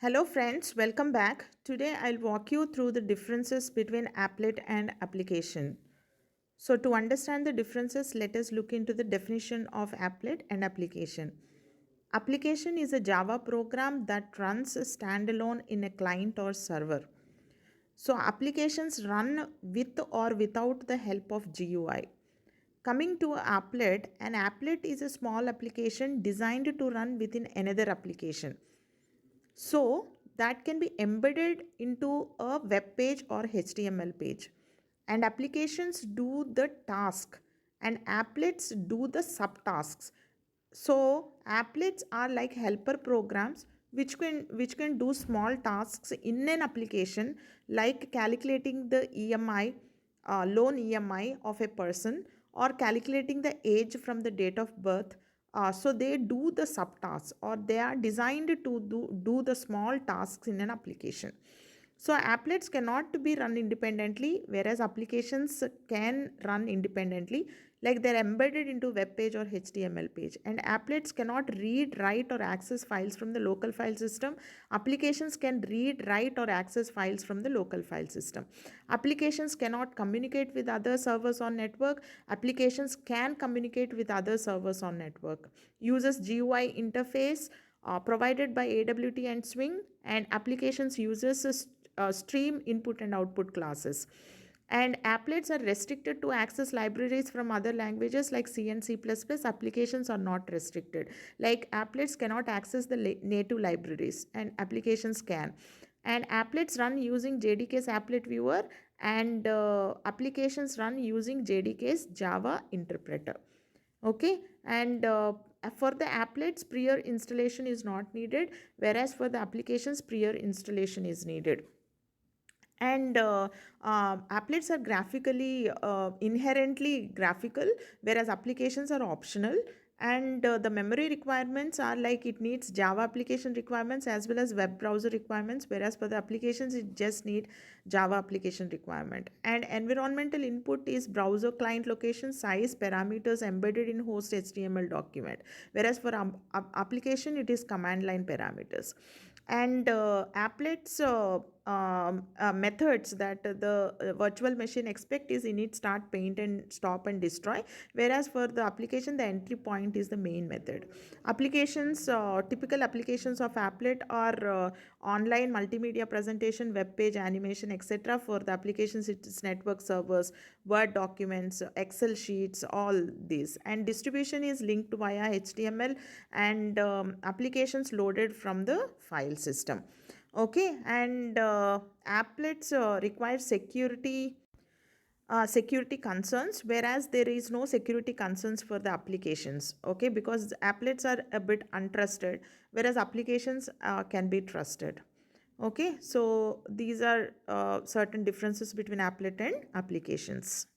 Hello friends, welcome back. Today I'll walk you through the differences between applet and application. So to understand the differences, let us look into the definition of applet and application. Application is a Java program that runs standalone in a client or server. So applications run with or without the help of GUI. Coming to an applet is a small application designed to run within another application. So that can be embedded into a web page or HTML page. And applications do the task and applets do the subtasks. So applets are like helper programs which can do small tasks in an application, like calculating the EMI, loan EMI of a person, or calculating the age from the date of birth. So they do the subtasks, or they are designed to do the small tasks in an application. So applets cannot be run independently, whereas applications can run independently, like they're embedded into web page or HTML page. And applets cannot read, write, or access files from the local file system. Applications can read, write, or access files from the local file system. Applications cannot communicate with other servers on network. Applications can communicate with other servers on network. Uses GUI interface provided by AWT and Swing, and applications uses stream input and output classes. And applets are restricted to access libraries from other languages like C and C++. Applications are not restricted. Like applets cannot access the native libraries, and applications can. And applets run using JDK's applet viewer, and applications run using JDK's Java interpreter. Okay, and for the applets, prior installation is not needed, whereas for the applications, prior installation is needed. And applets are graphically inherently graphical, whereas applications are optional. And the memory requirements are like it needs Java application requirements as well as web browser requirements, whereas for the applications it just need Java application requirement. And environmental input is browser client location, size, parameters embedded in host HTML document, whereas for application it is command line parameters. And applets methods that the virtual machine expect is init, start, paint, and stop and destroy, whereas for the application the entry point is the main method. Applications, typical applications of applet are online multimedia presentation, web page, animation, etc. For the applications it's network servers, word documents, Excel sheets, all these. And distribution is linked via HTML, and applications loaded from the file system. Okay, and applets require security concerns, whereas there is no security concerns for the applications. Okay, because applets are a bit untrusted, whereas applications can be trusted. Okay, so these are certain differences between applet and applications.